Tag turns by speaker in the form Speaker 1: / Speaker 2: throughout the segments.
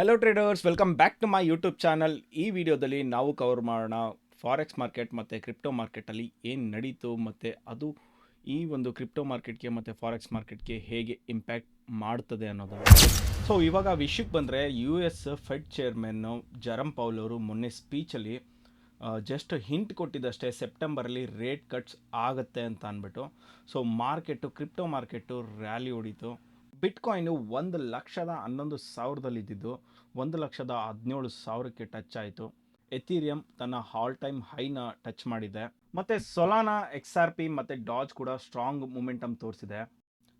Speaker 1: Hello traders, welcome back to my YouTube channel. ಈ ವಿಡಿಯೋದಲ್ಲಿ ನಾವು ಕವರ್ ಮಾಡೋಣ ಫಾರೆಕ್ಸ್ ಮಾರ್ಕೆಟ್ ಮತ್ತು ಕ್ರಿಪ್ಟೋ ಮಾರ್ಕೆಟಲ್ಲಿ ಏನು ನಡೀತು ಮತ್ತು ಅದು ಈ ಒಂದು ಕ್ರಿಪ್ಟೋ ಮಾರ್ಕೆಟ್ಗೆ ಮತ್ತು ಫಾರೆಕ್ಸ್ ಮಾರ್ಕೆಟ್ಗೆ ಹೇಗೆ ಇಂಪ್ಯಾಕ್ಟ್ ಮಾಡ್ತದೆ ಅನ್ನೋದನ್ನು. ಸೊ ಇವಾಗ ವಿಷಯಕ್ಕೆ ಬಂದರೆ, US Fed chairman Jerome Powell ಅವರು ಮೊನ್ನೆ ಸ್ಪೀಚಲ್ಲಿ ಜಸ್ಟ್ ಹಿಂಟ್ ಕೊಟ್ಟಿದ್ದಷ್ಟೇ, ಸೆಪ್ಟೆಂಬರಲ್ಲಿ ರೇಟ್ ಕಟ್ಸ್ ಆಗುತ್ತೆ ಅಂತ ಅಂದ್ಬಿಟ್ಟು. ಸೊ ಕ್ರಿಪ್ಟೋ ಮಾರ್ಕೆಟು ರ್ಯಾಲಿ ಹೊಡಿತು. ಬಿಟ್ಕಾಯಿನು 1,11,000ದಲ್ಲಿದ್ದು 1,17,000ಕ್ಕೆ ಟಚ್ ಆಯಿತು. ಎಥೀರಿಯಂ ತನ್ನ ಆಲ್ ಟೈಮ್ ಹೈನ ಟಚ್ ಮಾಡಿದೆ. ಮತ್ತು ಸೊಲಾನಾ, XRP ಮತ್ತು ಡಾಜ್ ಕೂಡ ಸ್ಟ್ರಾಂಗ್ ಮೂಮೆಂಟಮ್ ತೋರಿಸಿದೆ.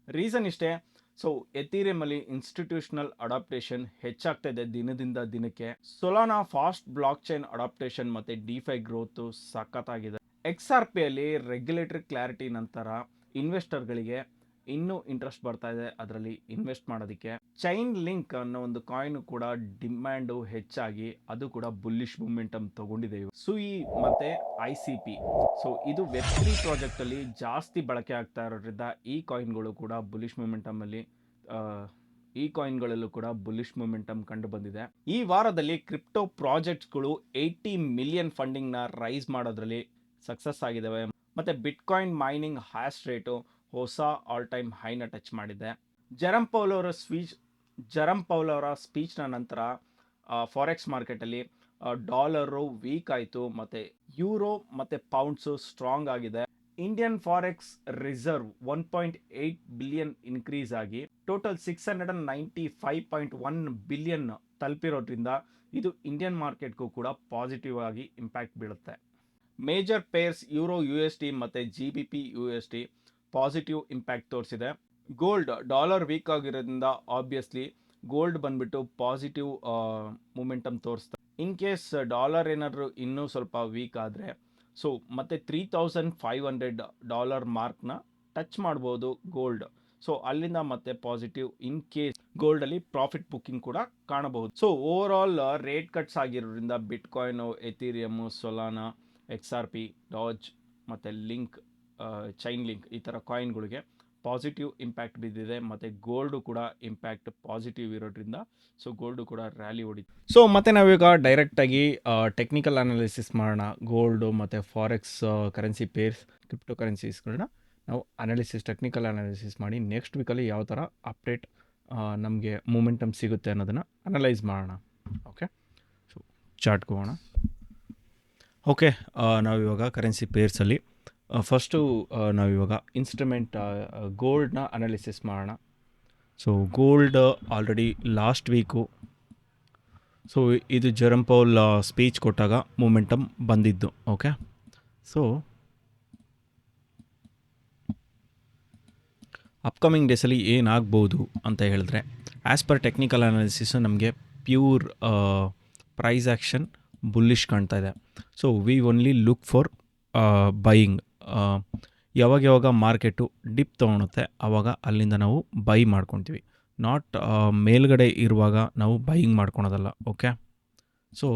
Speaker 1: ರೀಸನ್ ಇಷ್ಟೇ. ಸೊ ಎಥೀರಿಯಮಲ್ಲಿ ಇನ್ಸ್ಟಿಟ್ಯೂಷನಲ್ ಅಡಾಪ್ಟೇಷನ್ ಹೆಚ್ಚಾಗ್ತಾ ಇದೆ ದಿನದಿಂದ ದಿನಕ್ಕೆ. ಸೊಲಾನಾ ಫಾಸ್ಟ್ ಬ್ಲಾಕ್ ಚೈನ್ ಅಡಾಪ್ಟೇಷನ್ ಮತ್ತು ಡಿಫೈ ಗ್ರೋತು ಸಖತ್ತಾಗಿದೆ. XRPಯಲ್ಲಿ ರೆಗ್ಯುಲೇಟರಿ ಕ್ಲಾರಿಟಿ ನಂತರ ಇನ್ವೆಸ್ಟರ್ಗಳಿಗೆ ಇನ್ನೂ ಇಂಟ್ರೆಸ್ಟ್ ಬರ್ತಾ ಇದೆ ಅದರಲ್ಲಿ ಇನ್ವೆಸ್ಟ್ ಮಾಡೋದಕ್ಕೆ. ಚೈನ್ ಲಿಂಕ್ ಅನ್ನೋ ಒಂದು ಕಾಯಿನ್ ಕೂಡ ಡಿಮ್ಯಾಂಡು ಹೆಚ್ಚಾಗಿ ಅದು ಕೂಡ ಬುಲ್ಲಿಶ್ ಮೂಮೆಂಟಮ್ ತಗೊಂಡಿದೆ. ಸುಯಿ ಮತ್ತೆ ICP, ಸೊ ಇದು ವೆಬ್3 ಪ್ರಾಜೆಕ್ಟಲ್ಲಿ ಜಾಸ್ತಿ ಬಳಕೆ ಆಗ್ತಾ ಇರೋದ್ರಿಂದ ಈ ಕಾಯಿನ್ಗಳು ಕೂಡ ಬುಲ್ಲಿಶ್ ಮೂಮೆಂಟಮಲ್ಲಿ ಈ ಕಾಯಿನ್ಗಳಲ್ಲೂ ಕೂಡ ಬುಲ್ಲಿಶ್ ಮೂಮೆಂಟಮ್ ಕಂಡು ಬಂದಿದೆ. ಈ ವಾರದಲ್ಲಿ ಕ್ರಿಪ್ಟೋ ಪ್ರಾಜೆಕ್ಟ್ಸ್ಗಳು 80 ಮಿಲಿಯನ್ ಫಂಡಿಂಗ್ನ ರೈಸ್ ಮಾಡೋದ್ರಲ್ಲಿ ಸಕ್ಸಸ್ ಆಗಿದ್ದಾವೆ. ಮತ್ತು ಬಿಟ್ಕಾಯಿನ್ ಮೈನಿಂಗ್ ಹ್ಯಾಶ್ ರೇಟು ಹೊಸ ಆಲ್ ಟೈಮ್ ಹೈನ ಟಚ್ ಮಾಡಿದೆ. ಜರಮ್ ಪೌಲ್ ಅವರ ಸ್ಪೀಚ್ನ ನಂತರ ಫಾರೆಕ್ಸ್ ಮಾರ್ಕೆಟಲ್ಲಿ ಡಾಲರು ವೀಕ್ ಆಯಿತು, ಮತ್ತು ಯೂರೋ ಮತ್ತು ಪೌಂಡ್ಸು ಸ್ಟ್ರಾಂಗ್ ಆಗಿದೆ. Indian forex reserve 1.8 billion increase ಆಗಿ ಟೋಟಲ್ 695.1 ಬಿಲಿಯನ್ ತಲುಪಿರೋದ್ರಿಂದ ಇದು ಇಂಡಿಯನ್ ಮಾರ್ಕೆಟ್ಗೂ ಕೂಡ ಪಾಸಿಟಿವ್ ಆಗಿ ಇಂಪ್ಯಾಕ್ಟ್ ಬೀಳುತ್ತೆ. ಮೇಜರ್ ಪೇರ್ಸ್ ಯೂರೋ USD ಮತ್ತು GBP USD ಪಾಸಿಟಿವ್ ಇಂಪ್ಯಾಕ್ಟ್ ತೋರಿಸಿದೆ. ಡಾಲರ್ ವೀಕ್ ಆಗಿರೋದ್ರಿಂದ ಆಬ್ವಿಯಸ್ಲಿ ಗೋಲ್ಡ್ ಬಂದ್ಬಿಟ್ಟು ಪಾಸಿಟಿವ್ ಮೂಮೆಂಟಮ್ ತೋರಿಸ್ತಾರೆ. ಇನ್ ಕೇಸ್ ಡಾಲರ್ ಏನಾದರೂ ಇನ್ನೂ ಸ್ವಲ್ಪ ವೀಕ್ ಆದರೆ ಸೊ ಮತ್ತೆ $3,500 ಮಾರ್ಕ್ನ ಟಚ್ ಮಾಡ್ಬೋದು ಗೋಲ್ಡ್. ಸೊ ಅಲ್ಲಿಂದ ಮತ್ತೆ ಪಾಸಿಟಿವ್ ಇನ್ ಕೇಸ್ ಗೋಲ್ಡಲ್ಲಿ ಪ್ರಾಫಿಟ್ ಬುಕ್ಕಿಂಗ್ ಕೂಡ ಕಾಣಬಹುದು. So over all rate cuts ಆಗಿರೋದ್ರಿಂದ bitcoin, Ethereum, Solana, XRP, Doge ಮತ್ತು ಚೈನ್ ಲಿಂಕ್ ಈ ಥರ ಕಾಯಿನ್ಗಳಿಗೆ ಪಾಸಿಟಿವ್ ಇಂಪ್ಯಾಕ್ಟ್ ಬಿದ್ದಿದೆ. ಮತ್ತು ಗೋಲ್ಡು ಕೂಡ ಇಂಪ್ಯಾಕ್ಟ್ ಪಾಸಿಟಿವ್ ಇರೋದ್ರಿಂದ ಸೊ ಗೋಲ್ಡು ಕೂಡ ರ್ಯಾಲಿ ಹೊಡಿತು. ಸೊ ಮತ್ತು ನಾವೀಗ ಡೈರೆಕ್ಟಾಗಿ ಟೆಕ್ನಿಕಲ್ ಅನಾಲಿಸಿಸ್ ಮಾಡೋಣ. ಗೋಲ್ಡು ಮತ್ತು ಫಾರೆಕ್ಸ್ ಕರೆನ್ಸಿ ಪೇರ್ಸ್, ಕ್ರಿಪ್ಟೋ ಕರೆನ್ಸೀಸ್ಗಳನ್ನ ನಾವು ಟೆಕ್ನಿಕಲ್ ಅನಾಲಿಸಿಸ್ ಮಾಡಿ ನೆಕ್ಸ್ಟ್ ವೀಕಲ್ಲಿ ಯಾವ ಥರ ಅಪ್ಡೇಟ್ ನಮಗೆ ಮೂಮೆಂಟಮ್ ಸಿಗುತ್ತೆ ಅನ್ನೋದನ್ನು ಅನಲೈಸ್ ಮಾಡೋಣ. ಓಕೆ, ಸೊ ಚಾರ್ಟ್ಗೆ ಹೋಗೋಣ. ಓಕೆ, ನಾವಿವಾಗ ಕರೆನ್ಸಿ ಪೇರ್ಸಲ್ಲಿ ಫಸ್ಟು ನಾವಿವಾಗ ಇನ್ಸ್ಟ್ರುಮೆಂಟ್ ಗೋಲ್ಡ್ನ ಅನಾಲಿಸಿಸ್ ಮಾಡೋಣ. So gold already last week so ಇದು ಜರಮ್ ಪೌಲ್ ಸ್ಪೀಚ್ ಕೊಟ್ಟಾಗ ಮೂಮೆಂಟಮ್ ಬಂದಿದ್ದು. ಓಕೆ, ಸೊ ಅಪ್ಕಮಿಂಗ್ ಡೇಸಲ್ಲಿ ಏನಾಗ್ಬೋದು ಅಂತ ಹೇಳಿದ್ರೆ, ಆ್ಯಸ್ ಪರ್ ಟೆಕ್ನಿಕಲ್ ಅನಾಲಿಸಿಸ್ ನಮಗೆ ಪ್ಯೂರ್ ಪ್ರೈಸ್ ಆ್ಯಕ್ಷನ್ ಬುಲ್ಲಿಶ್ ಕಾಣ್ತಾ ಇದೆ. So we only look for buying. ಯಾವಾಗ ಮಾರ್ಕೆಟು ಡಿಪ್ ತೊಗೊಳುತ್ತೆ ಆವಾಗ ಅಲ್ಲಿಂದ ನಾವು ಬೈ ಮಾಡ್ಕೊತೀವಿ, ನಾಟ್ ಮೇಲ್ಗಡೆ ಇರುವಾಗ ನಾವು ಬೈಯಿಂಗ್ ಮಾಡ್ಕೊಳೋದಲ್ಲ. Okay, so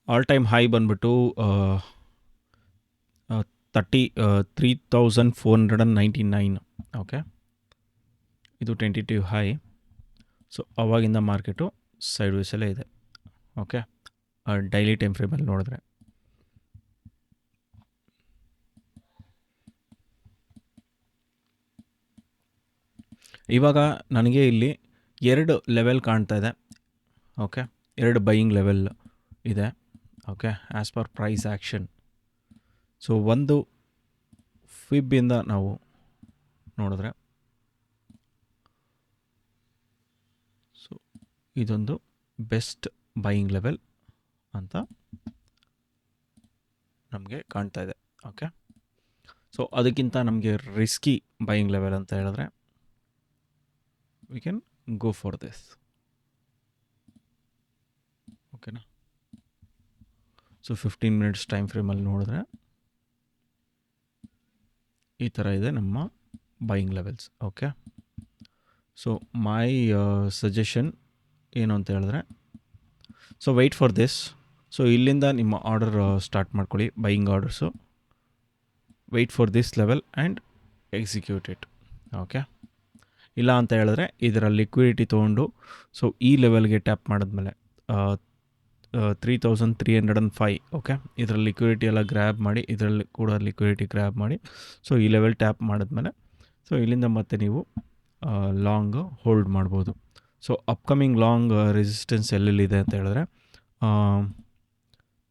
Speaker 1: all time high ಬಂದ್ಬಿಟ್ಟು 3,499. ಓಕೆ, ಇದು ಟೆಂಟೇಟಿವ್ ಹೈ. ಸೊ ಅವಾಗಿಂದ ಮಾರ್ಕೆಟು ಸೈಡ್ ವೇಸಲ್ಲೇ ಇದೆ. ಓಕೆ, ಡೈಲಿ ಟೈಮ್ ಫ್ರೇಮಲ್ಲಿ ನೋಡಿದ್ರೆ ಇವಾಗ ನನಗೆ ಇಲ್ಲಿ 2 ಲೆವೆಲ್ ಕಾಣ್ತಾ ಇದೆ. ಓಕೆ, 2 ಬೈಯಿಂಗ್ ಲೆವೆಲ್ ಇದೆ. Okay, as per price action. So ಒಂದು ಫಿಬ್ಬಿಂದ ನಾವು ನೋಡಿದ್ರೆ ಸೊ ಇದೊಂದು ಬೆಸ್ಟ್ ಬೈಯಿಂಗ್ ಲೆವೆಲ್ ಅಂತ ನಮಗೆ ಕಾಣ್ತಾ ಇದೆ. ಓಕೆ, ಸೊ ಅದಕ್ಕಿಂತ ನಮಗೆ ರಿಸ್ಕಿ ಬೈಯಿಂಗ್ ಲೆವೆಲ್ ಅಂತ ಹೇಳಿದ್ರೆ we can go for this. ಓಕೆನಾ, ಸೊ 15 ಮಿನಿಟ್ಸ್ ಟೈಮ್ ಫ್ರೇಮಲ್ಲಿ ನೋಡಿದ್ರೆ ಈ ಥರ ಇದೆ ನಮ್ಮ buying levels. Okay, so my suggestion ಏನು ಅಂತ ಹೇಳಿದ್ರೆ, so wait for this. So ಇಲ್ಲಿಂದ ನಿಮ್ಮ ಆರ್ಡರ್ ಸ್ಟಾರ್ಟ್ ಮಾಡ್ಕೊಳ್ಳಿ, buying orders. Wait for this level and execute it. Okay, ಇಲ್ಲ ಅಂತ ಹೇಳಿದ್ರೆ ಇದರ ಲಿಕ್ವಿಡಿಟಿ ತೊಗೊಂಡು ಸೊ ಈ ಲೆವೆಲ್ಗೆ ಟ್ಯಾಪ್ ಮಾಡಿದ್ಮೇಲೆ 3305, ಓಕೆ, ಇದರ ಲಿಕ್ವಿಡಿಟಿ ಎಲ್ಲ ಗ್ರ್ಯಾಬ್ ಮಾಡಿ, ಇದರಲ್ಲಿ ಕೂಡ ಲಿಕ್ವಿಡಿಟಿ ಗ್ರ್ಯಾಬ್ ಮಾಡಿ ಸೊ ಈ ಲೆವೆಲ್ ಟ್ಯಾಪ್ ಮಾಡಿದ್ಮೇಲೆ ಸೊ ಇಲ್ಲಿಂದ ಮತ್ತೆ ನೀವು ಲಾಂಗ್ ಹೋಲ್ಡ್ ಮಾಡ್ಬೋದು. ಸೊ ಅಪ್ಕಮಿಂಗ್ ಲಾಂಗ್ ರೆಸಿಸ್ಟೆನ್ಸ್ ಎಲ್ಲೆಲ್ಲಿದೆ ಅಂತ ಹೇಳಿದ್ರೆ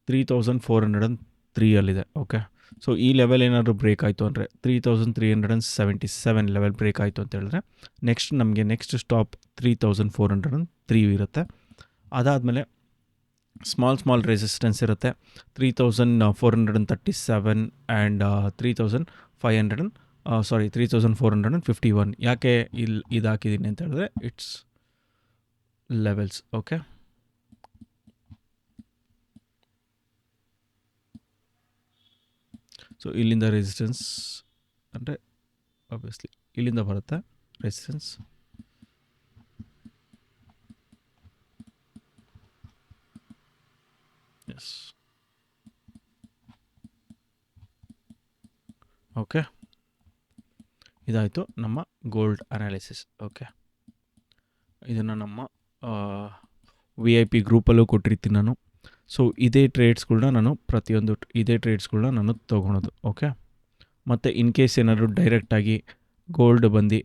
Speaker 1: 3403 ಓಕೆ. ಸೊ ಈ ಲೆವೆಲ್ ಏನಾದರೂ ಬ್ರೇಕ್ ಆಯಿತು ಅಂದರೆ 3377 ಲೆವೆಲ್ ಬ್ರೇಕ್ ಆಯಿತು ಅಂತ ಹೇಳಿದ್ರೆ ನೆಕ್ಸ್ಟ್ ಸ್ಟಾಪ್ 3403 ಇರುತ್ತೆ. ಅದಾದಮೇಲೆ ಸ್ಮಾಲ್ ರೆಸಿಸ್ಟೆನ್ಸ್ ಇರುತ್ತೆ 3437 ಆ್ಯಂಡ್ 3451. ಯಾಕೆ ಇದು ಹಾಕಿದ್ದೀನಿ ಅಂತ ಹೇಳಿದ್ರೆ ಇಟ್ಸ್ ಲೆವೆಲ್ಸ್. ಓಕೆ, ಸೊ ಇಲ್ಲಿಂದ ರೆಸಿಸ್ಟೆನ್ಸ್ ಅಂದರೆ ಆಬ್ವಿಯಸ್ಲಿ ಇಲ್ಲಿಂದ ಬರುತ್ತೆ ರೆಸಿಸ್ಟೆನ್ಸ್. ಎಸ್, ಓಕೆ, ಇದಾಯಿತು ನಮ್ಮ ಗೋಲ್ಡ್ ಅನಾಲಿಸಿಸ್. ಓಕೆ, ಇದನ್ನು ನಮ್ಮ VIP ಗ್ರೂಪಲ್ಲೂ ಕೊಟ್ಟಿರ್ತೀನಿ ನಾನು. ಸೊ ಇದೇ ಟ್ರೇಡ್ಸ್ಗಳ್ನ ನಾನು ತೊಗೊಳೋದು. ಓಕೆ, ಮತ್ತು ಇನ್ ಕೇಸ್ ಏನಾದರೂ ಡೈರೆಕ್ಟಾಗಿ ಗೋಲ್ಡ್ ಬಂದು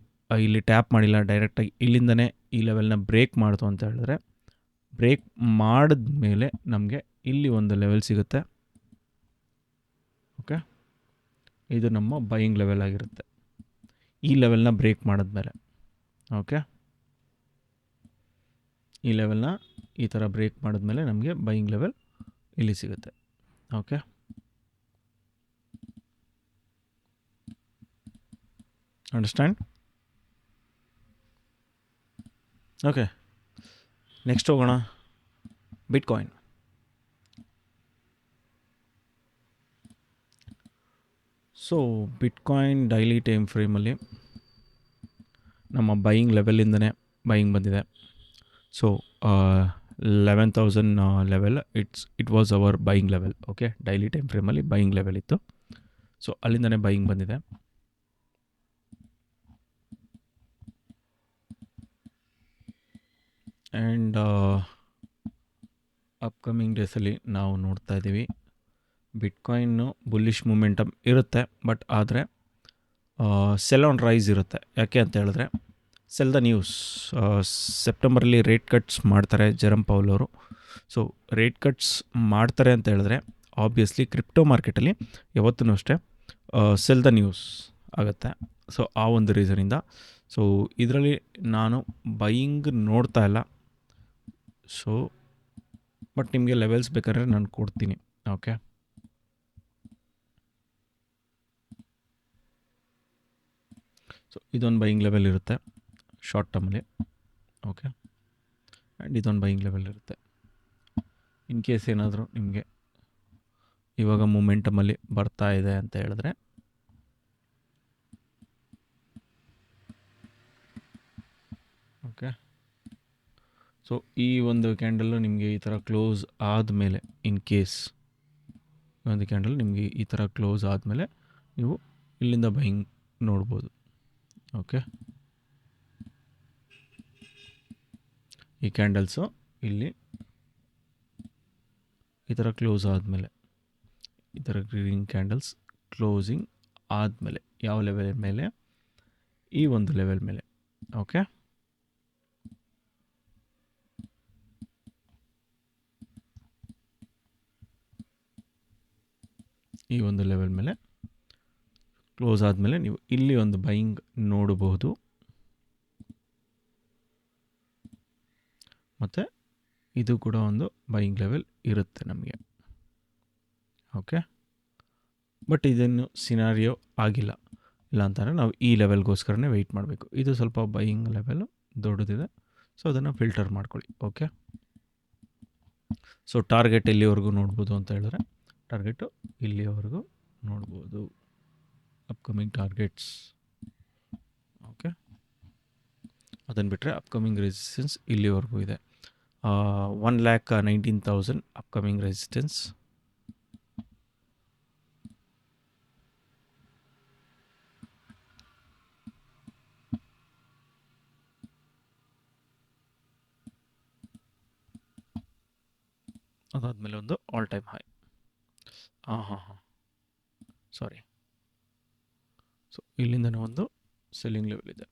Speaker 1: ಇಲ್ಲಿ ಟ್ಯಾಪ್ ಮಾಡಿಲ್ಲ, ಡೈರೆಕ್ಟಾಗಿ ಇಲ್ಲಿಂದನೇ ಈ ಲೆವೆಲ್ನ ಬ್ರೇಕ್ ಮಾಡ್ತು ಅಂತ ಹೇಳಿದ್ರೆ, ಬ್ರೇಕ್ ಮಾಡಿದ್ಮೇಲೆ ನಮಗೆ ಇಲ್ಲಿ ಒಂದು ಲೆವೆಲ್ ಸಿಗುತ್ತೆ. ಓಕೆ, ಇದು ನಮ್ಮ ಬೈಯಿಂಗ್ ಲೆವೆಲ್ ಆಗಿರುತ್ತೆ ಈ ಲೆವೆಲ್ನ ಬ್ರೇಕ್ ಮಾಡಿದ್ಮೇಲೆ. ಓಕೆ, ಈ ಲೆವೆಲ್ನ ಈ ಥರ ಬ್ರೇಕ್ ಮಾಡಿದ್ಮೇಲೆ ನಮಗೆ ಬೈಯಿಂಗ್ ಲೆವೆಲ್ ಇಲ್ಲಿ ಸಿಗುತ್ತೆ. Okay, understand? ಓಕೆ, ನೆಕ್ಸ್ಟ್ ಹೋಗೋಣ bitcoin. So bitcoin daily time ಫ್ರೇಮಲ್ಲಿ ನಮ್ಮ ಬೈಯಿಂಗ್ ಲೆವೆಲಿಂದನೇ ಬೈಯಿಂಗ್ ಬಂದಿದೆ. So 11,000 level it was our buying level. Okay, daily time ಫ್ರೇಮಲ್ಲಿ ಬೈಯಿಂಗ್ ಲೆವೆಲ್ ಇತ್ತು. ಸೊ ಅಲ್ಲಿಂದನೇ ಬೈಯಿಂಗ್ ಬಂದಿದೆ. ಆ್ಯಂಡ್ ಅಪ್ಕಮಿಂಗ್ ಡೇಸಲ್ಲಿ ನಾವು ನೋಡ್ತಾ ಇದ್ದೀವಿ ಬಿಟ್ಕಾಯಿನ್ನು ಬುಲ್ಲಿಶ್ ಮೂಮೆಂಟಮ್ ಇರುತ್ತೆ, ಬಟ್ ಆದರೆ ಸೆಲ್ ಆನ್ ರೈಸ್ ಇರುತ್ತೆ. ಯಾಕೆ ಅಂತ ಹೇಳಿದ್ರೆ ಸೆಲ್ ದ ನ್ಯೂಸ್. ಸೆಪ್ಟೆಂಬರಲ್ಲಿ ರೇಟ್ ಕಟ್ಸ್ ಮಾಡ್ತಾರೆ ಜೆರಮ್ ಪೌಲ್ ಅವರು. ಸೊ ರೇಟ್ ಕಟ್ಸ್ ಮಾಡ್ತಾರೆ ಅಂತ ಹೇಳಿದ್ರೆ ಆಬ್ವಿಯಸ್ಲಿ ಕ್ರಿಪ್ಟೋ ಮಾರ್ಕೆಟಲ್ಲಿ ಯಾವತ್ತೂ ಅಷ್ಟೇ ಸೆಲ್ ದ ನ್ಯೂಸ್ ಆಗುತ್ತೆ. ಸೊ ಆ ಒಂದು ರೀಸನಿಂದ ಸೊ ಇದರಲ್ಲಿ ನಾನು ಬೈಯಿಂಗ್ ನೋಡ್ತಾ ಇಲ್ಲ. ಸೊ ಬಟ್ ನಿಮಗೆ ಲೆವೆಲ್ಸ್ ಬೇಕಾದ್ರೆ ನಾನು ಕೊಡ್ತೀನಿ. ಓಕೆ, ಸೊ ಇದೊಂದು ಬೈಯಿಂಗ್ ಲೆವೆಲ್ ಇರುತ್ತೆ ಶಾರ್ಟ್ ಟರ್ಮಲ್ಲಿ. ಓಕೆ, ಆ್ಯಂಡ್ ಇದೊಂದು ಬೈಯಿಂಗ್ ಲೆವೆಲ್ ಇರುತ್ತೆ. ಇನ್ ಕೇಸ್ ಏನಾದರೂ ನಿಮಗೆ ಇವಾಗ ಮೂಮೆಂಟಮಲ್ಲಿ ಬರ್ತಾ ಇದೆ ಅಂತ ಹೇಳಿದ್ರೆ ಓಕೆ, ಸೊ ಈ ಒಂದು ಕ್ಯಾಂಡಲ್ಲು ನಿಮಗೆ ಈ ಥರ ಕ್ಲೋಸ್ ಆದಮೇಲೆ, ಇನ್ ಕೇಸ್ ಈ ಒಂದು ಕ್ಯಾಂಡಲ್ ನಿಮಗೆ ಈ ಥರ ಕ್ಲೋಸ್ ಆದಮೇಲೆ ನೀವು ಇಲ್ಲಿಂದ ಬೈಯಿಂಗ್ ನೋಡ್ಬೋದು. ಓಕೆ, ಈ ಕ್ಯಾಂಡಲ್ಸು ಇಲ್ಲಿ ಈ ಥರ ಕ್ಲೋಸ್ ಆದಮೇಲೆ, ಈ ಥರ ಗ್ರೀನ್ ಕ್ಯಾಂಡಲ್ಸ್ ಕ್ಲೋಸಿಂಗ್ ಆದಮೇಲೆ ಯಾವ ಲೆವೆಲ್ ಮೇಲೆ, ಈ ಒಂದು ಲೆವೆಲ್ ಮೇಲೆ. ಓಕೆ, ಈ ಒಂದು ಲೆವೆಲ್ ಮೇಲೆ ಕ್ಲೋಸ್ ಆದಮೇಲೆ ನೀವು ಇಲ್ಲಿ ಒಂದು ಬೈಯಿಂಗ್ ನೋಡಬಹುದು. ಮತ್ತು ಇದು ಕೂಡ ಒಂದು ಬೈಯಿಂಗ್ ಲೆವೆಲ್ ಇರುತ್ತೆ ನಮಗೆ. ಓಕೆ, ಬಟ್ ಇದನ್ನು ಸಿನಾರಿಯೋ ಆಗಿಲ್ಲ. ಇಲ್ಲ ಅಂತಂದರೆ ನಾವು ಈ ಲೆವೆಲ್ಗೋಸ್ಕರನೇ ವೆಯ್ಟ್ ಮಾಡಬೇಕು. ಇದು ಸ್ವಲ್ಪ ಬೈಯಿಂಗ್ ಲೆವೆಲು ದೊಡ್ಡದಿದೆ, ಸೊ ಅದನ್ನು ಫಿಲ್ಟರ್ ಮಾಡ್ಕೊಳ್ಳಿ. ಓಕೆ, ಸೊ ಟಾರ್ಗೆಟ್ ಎಲ್ಲಿವರೆಗೂ ನೋಡ್ಬೋದು ಅಂತ ಹೇಳಿದ್ರೆ ಟಾರ್ಗೆಟು ಇಲ್ಲಿವರೆಗೂ ನೋಡ್ಬೋದು, ಅಪ್ಕಮಿಂಗ್ ಟಾರ್ಗೆಟ್ಸ್. ಓಕೆ, ಅದನ್ನು ಬಿಟ್ಟರೆ ಅಪ್ಕಮಿಂಗ್ ರೆಸಿಸ್ಟೆನ್ಸ್ ಇಲ್ಲಿವರೆಗೂ ಇದೆ. 1,19,000 ಅಪ್ಕಮಿಂಗ್ ರೆಸಿಸ್ಟೆನ್ಸ್. ಅದಾದಮೇಲೆ ಒಂದು all time high. Sorry. So ಇಲ್ಲಿಂದನೇ ಒಂದು ಸೆಲ್ಲಿಂಗ್ ಲೆವೆಲ್ ಇದೆ.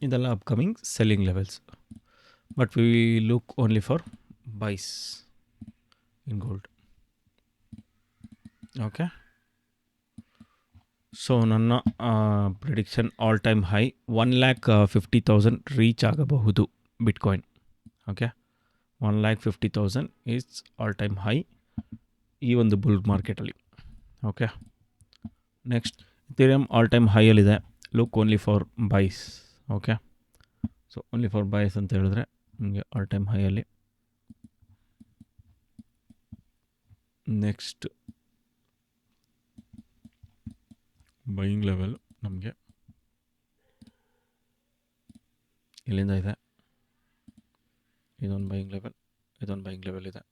Speaker 1: ಇದೆಲ್ಲ upcoming selling levels. But we look only for buys in gold. Okay. So ನನ್ನ prediction all time high 1,50,000 reach ಆಗಬಹುದು bitcoin. Okay, 1,50,000 is all time high ಈ ಒಂದು bull ಮಾರ್ಕೆಟಲ್ಲಿ. Okay, next Ethereum all time ಹೈಯಲ್ಲಿದೆ. Look only for buys. Okay, so only for buys ಅಂತ ಹೇಳಿದ್ರೆ ನಿಮಗೆ all time ಹೈಯಲ್ಲಿ. ನೆಕ್ಸ್ಟ್ ಬೈಯಿಂಗ್ ಲೆವೆಲ್ ನಮಗೆ ಇಲ್ಲಿಂದ ಇದೆ. ಇದೊಂದು ಬೈಯಿಂಗ್ ಲೆವೆಲ್, ಇದೊಂದು ಬೈಯಿಂಗ್ ಲೆವೆಲ್ ಇದೆ.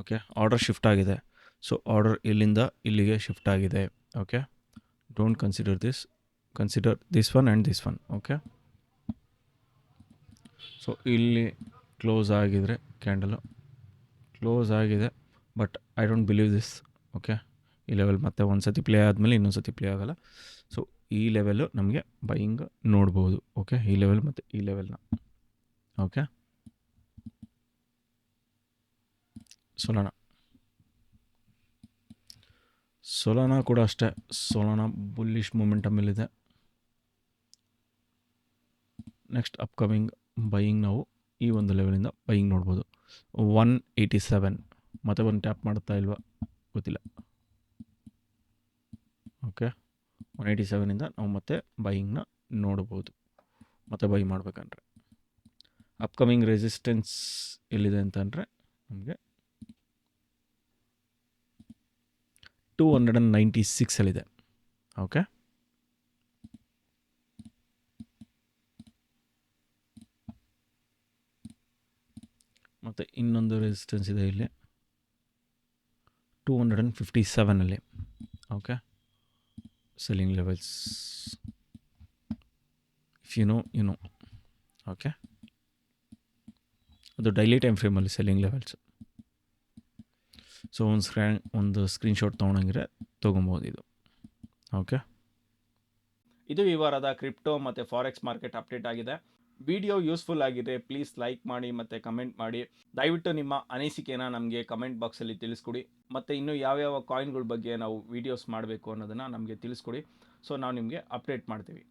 Speaker 1: ಓಕೆ, ಆರ್ಡರ್ ಶಿಫ್ಟ್ ಆಗಿದೆ. ಸೊ ಆರ್ಡರ್ ಇಲ್ಲಿಂದ ಇಲ್ಲಿಗೆ ಶಿಫ್ಟ್ ಆಗಿದೆ. Okay, don't consider this, consider this one and this one. Okay, so ಇಲ್ಲಿ ಕ್ಲೋಸ್ ಆಗಿದ್ರೆ ಕ್ಯಾಂಡಲು ಕ್ಲೋಸ್ ಆಗಿದೆ, but I don't believe this. Okay, ಈ ಲೆವೆಲ್ ಮತ್ತೆ ಒಂದು ಸತಿ ಪ್ಲೇ ಆದಮೇಲೆ ಇನ್ನೊಂದು ಸತಿ ಪ್ಲೇ ಆಗೋಲ್ಲ. ಸೊ ಈ ಲೆವೆಲ್ಲು ನಮಗೆ ಬೈಯಿಂಗ್ ನೋಡ್ಬೋದು. ಓಕೆ, ಈ ಲೆವೆಲ್ ಮತ್ತು ಈ ಲೆವೆಲ್ನ. ಓಕೆ, ಸೊಲಾನಾ ಕೂಡ ಅಷ್ಟೇ. ಸೊಲಾನಾ ಬುಲ್ಲಿಶ್ ಮೂಮೆಂಟಮಲ್ಲಿದೆ. ನೆಕ್ಸ್ಟ್ ಅಪ್ಕಮಿಂಗ್ ಬೈಯಿಂಗ್ ನಾವು ಈ ಒಂದು ಲೆವೆಲಿಂದ ಬೈಯಿಂಗ್ ನೋಡ್ಬೋದು. 187 ಮತ್ತೆ ಒಂದು ಟ್ಯಾಪ್ ಮಾಡ್ತಾ ಇಲ್ವಾ ಗೊತ್ತಿಲ್ಲ. ಓಕೆ, 187ಇಂದ ನಾವು ಮತ್ತೆ ಬೈಯಿಂಗ್ನ ನೋಡ್ಬೋದು, ಮತ್ತೆ ಬೈ ಮಾಡಬೇಕಂದ್ರೆ. ಅಪ್ಕಮಿಂಗ್ ರೆಸಿಸ್ಟೆನ್ಸ್ ಎಲ್ಲಿದೆ ಅಂತಂದರೆ ನಮಗೆ 296ಅಲ್ಲಿದೆ. ಓಕೆ, ಮತ್ತು ಇನ್ನೊಂದು ರೆಸಿಸ್ಟೆನ್ಸ್ ಇದೆ ಇಲ್ಲಿ 257ಅಲ್ಲಿ. Okay, selling levels if you know. Okay, ಅದು ಡೈಲಿ ಟೈಮ್ ಫ್ರೇಮಲ್ಲಿ ಸೆಲ್ಲಿಂಗ್ ಲೆವೆಲ್ಸ್. ಸೊ ಒಂದು ಸ್ಕ್ರೀನ್ಶಾಟ್ ತೊಗೊಳಂಗಿದ್ರೆ ತೊಗೊಬೋದು ಇದು. ಓಕೆ, ಇದು ಈ ವಾರದ ಕ್ರಿಪ್ಟೋ ಮತ್ತು ಫಾರೆಕ್ಸ್ ಮಾರ್ಕೆಟ್ ಅಪ್ಡೇಟ್ ಆಗಿದೆ. ವಿಡಿಯೋ ಯೂಸ್ಫುಲ್ ಆಗಿದೆ, ಪ್ಲೀಸ್ ಲೈಕ್ ಮಾಡಿ ಮತ್ತು ಕಮೆಂಟ್ ಮಾಡಿ. ದಯವಿಟ್ಟು ನಿಮ್ಮ ಅನಿಸಿಕೆನ ನಮಗೆ ಕಮೆಂಟ್ ಬಾಕ್ಸಲ್ಲಿ ತಿಳಿಸ್ಕೊಡಿ. ಮತ್ತು ಇನ್ನೂ ಯಾವ್ಯಾವ ಕಾಯಿನ್ಗಳ ಬಗ್ಗೆ ನಾವು ವೀಡಿಯೋಸ್ ಮಾಡಬೇಕು ಅನ್ನೋದನ್ನು ನಮಗೆ ತಿಳಿಸ್ಕೊಡಿ. ಸೊ ನಾವು ನಿಮಗೆ ಅಪ್ಡೇಟ್ ಮಾಡ್ತೀವಿ.